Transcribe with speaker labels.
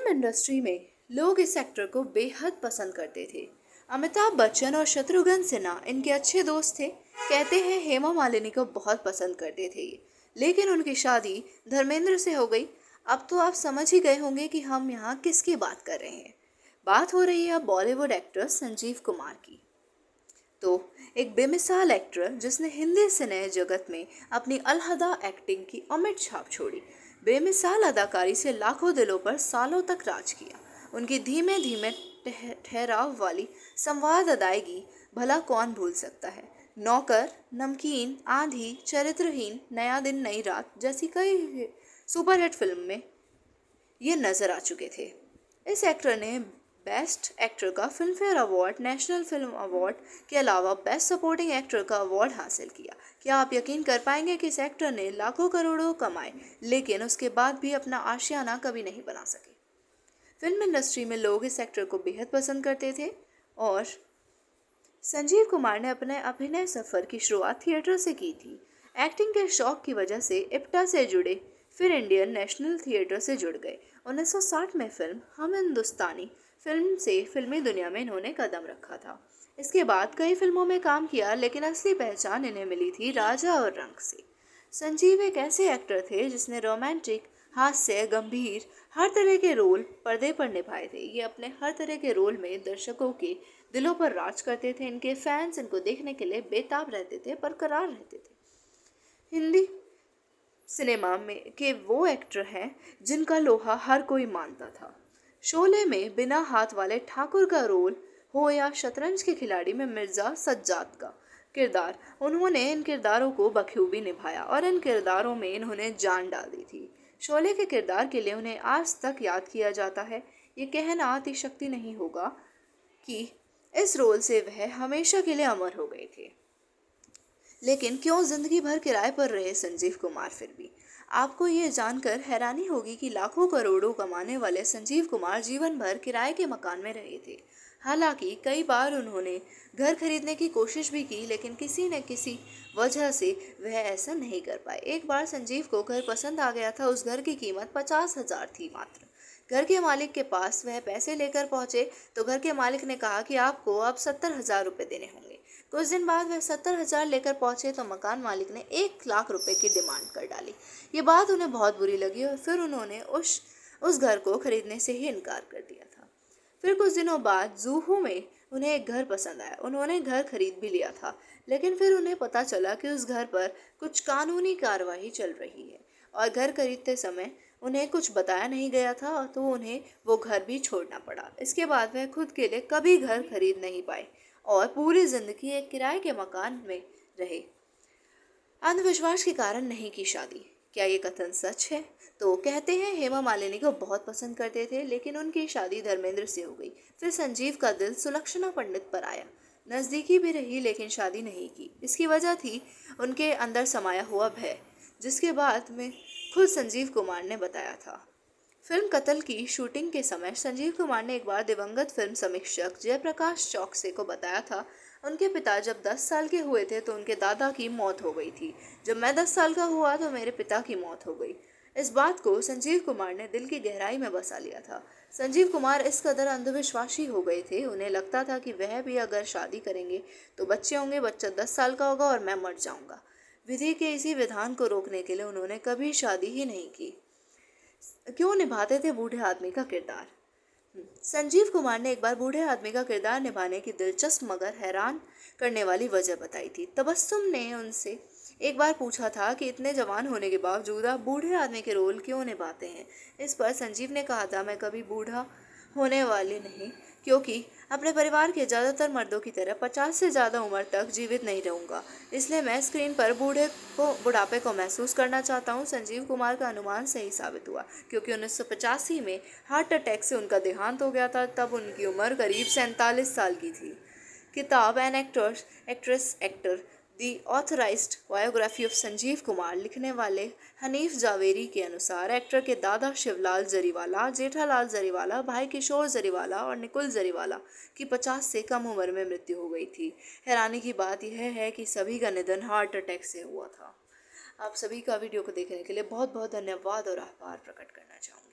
Speaker 1: Film industry में लोग इस एक्टर को बेहद पसंद करते थे। अमिताभ बच्चन और शत्रुघ्न सिन्हा इनके अच्छे दोस्त थे। कहते हैं हेमा मालिनी को बहुत पसंद करते थे ये, लेकिन उनकी शादी धर्मेंद्र से हो गई। अब तो आप समझ ही गए होंगे कि हम यहाँ किसकी बात कर रहे हैं। बात हो रही है अब बॉलीवुड एक्टर संजीव कुमार की। तो एक बेमिसाल एक्टर जिसने हिंदी सिने जगत में अपनी अलहदा एक्टिंग की अमिट छाप छोड़ी, बेमिसाल अदाकारी से लाखों दिलों पर सालों तक राज किया। उनकी धीमे धीमे ठहराव वाली संवाद अदायगी भला कौन भूल सकता है। नौकर, नमकीन, आंधी, चरित्रहीन, नया दिन नई रात जैसी कई सुपरहिट फिल्म में ये नजर आ चुके थे। इस एक्टर ने बेस्ट एक्टर का film fair award, national film award के अलावा बेस्ट सपोर्टिंग एक्टर का अवार्ड हासिल किया। क्या आप यकीन कर पाएंगे कि इस एक्टर ने लाखों करोड़ों कमाए, लेकिन उसके बाद भी अपना आशियाना कभी नहीं बना सके। फिल्म इंडस्ट्री में लोग इस एक्टर को बेहद पसंद करते थे और संजीव कुमार ने अपने अभिनय सफर की शुरुआत थिएटर से की थी। एक्टिंग के शौक की वजह से इप्टा से जुड़े, फिर इंडियन नेशनल थिएटर से जुड़ गए। 1960 में फिल्म हम हिंदुस्तानी फिल्म से फिल्मी दुनिया में इन्होंने कदम रखा था। इसके बाद कई फिल्मों में काम किया, लेकिन असली पहचान इन्हें मिली थी राजा और रंग से। संजीव एक ऐसे एक्टर थे जिसने रोमांटिक, हास्य, गंभीर हर तरह के रोल पर्दे पर निभाए थे। ये अपने हर तरह के रोल में दर्शकों के दिलों पर राज करते थे। इनके फैंस इनको देखने के लिए बेताब रहते थे, बरकरार रहते थे। हिंदी सिनेमा में के वो एक्टर हैं जिनका लोहा हर कोई मानता था। शोले में बिना हाथ वाले ठाकुर का रोल हो या शतरंज के खिलाड़ी में मिर्जा सज्जाद का किरदार, उन्होंने इन किरदारों को बखूबी निभाया और इन किरदारों में इन्होंने जान डाल दी थी। शोले के किरदार के लिए उन्हें आज तक याद किया जाता है। ये कहना अतिशक्ति नहीं होगा कि इस रोल से वह हमेशा के लिए अमर हो गए थे। लेकिन क्यों जिंदगी भर किराए पर रहे संजीव कुमार फिर भी? आपको ये जानकर हैरानी होगी कि लाखों करोड़ों कमाने वाले संजीव कुमार जीवन भर किराए के मकान में रहे थे। हालांकि कई बार उन्होंने घर खरीदने की कोशिश भी की, लेकिन किसी न किसी वजह से वह ऐसा नहीं कर पाए। एक बार संजीव को घर पसंद आ गया था। उस घर की कीमत 50,000 थी मात्र। घर के मालिक के पास वह पैसे लेकर पहुंचे तो घर के मालिक ने कहा कि आपको अब 70,000 रुपये देने होंगे। कुछ दिन बाद वह 70,000 लेकर पहुंचे तो मकान मालिक ने 1 लाख रुपए की डिमांड कर डाली। ये बात उन्हें बहुत बुरी लगी और फिर उन्होंने उस घर को खरीदने से ही इनकार कर दिया था। फिर कुछ दिनों बाद जूहू में उन्हें एक घर पसंद आया। उन्होंने घर खरीद भी लिया था, लेकिन फिर उन्हें पता चला कि उस घर पर कुछ कानूनी कार्रवाई चल रही है और घर खरीदते समय उन्हें कुछ बताया नहीं गया था, तो उन्हें वो घर भी छोड़ना पड़ा। इसके बाद वह खुद के लिए कभी घर खरीद नहीं पाए और पूरी जिंदगी एक किराए के मकान में रहे। अंधविश्वास के कारण नहीं की शादी। क्या ये कथन सच है? तो कहते हैं हेमा मालिनी को बहुत पसंद करते थे, लेकिन उनकी शादी धर्मेंद्र से हो गई। फिर संजीव का दिल सुलक्षणा पंडित पर आया। नजदीकी भी रही, लेकिन शादी नहीं की। इसकी वजह थी उनके अंदर समाया हुआ भय, जिसके बाद में खुद संजीव कुमार ने बताया था। फिल्म कत्ल की शूटिंग के समय संजीव कुमार ने एक बार दिवंगत फिल्म समीक्षक जयप्रकाश चौकसे को बताया था, उनके पिता जब 10 साल के हुए थे तो उनके दादा की मौत हो गई थी। जब मैं 10 साल का हुआ तो मेरे पिता की मौत हो गई। इस बात को संजीव कुमार ने दिल की गहराई में बसा लिया था। संजीव कुमार इस कदर अंधविश्वासी हो गए थे, उन्हें लगता था कि वह भी अगर शादी करेंगे तो बच्चे होंगे, बच्चा 10 साल का होगा और मैं मर जाऊंगा। विधि के इसी विधान को रोकने के लिए उन्होंने कभी शादी ही नहीं की। क्यों निभाते थे बूढ़े आदमी का किरदार? संजीव कुमार ने एक बार बूढ़े आदमी का किरदार निभाने की दिलचस्प मगर हैरान करने वाली वजह बताई थी। तबस्सुम ने उनसे एक बार पूछा था कि इतने जवान होने के बावजूद आप बूढ़े आदमी के रोल क्यों निभाते हैं। इस पर संजीव ने कहा था, मैं कभी बूढ़ा होने वाले नहीं, क्योंकि अपने परिवार के ज़्यादातर मर्दों की तरह 50 से ज़्यादा उम्र तक जीवित नहीं रहूँगा। इसलिए मैं स्क्रीन पर बुढ़ापे को महसूस करना चाहता हूँ। संजीव कुमार का अनुमान सही साबित हुआ, क्योंकि 1985 में हार्ट अटैक से उनका देहांत हो गया था। तब उनकी उम्र करीब 47 साल की थी। किताब an actor the authorised biography of Sanjeev Kumar लिखने वाले हनीफ जावेरी के अनुसार एक्टर के दादा शिवलाल जरीवाला, जेठालाल जरीवाला, भाई किशोर जरीवाला और निकुल जरीवाला की 50 से कम उम्र में मृत्यु हो गई थी। हैरानी की बात यह है कि सभी का निधन हार्ट अटैक से हुआ था। आप सभी का वीडियो को देखने के लिए बहुत बहुत धन्यवाद और आभार प्रकट करना चाहूँगी।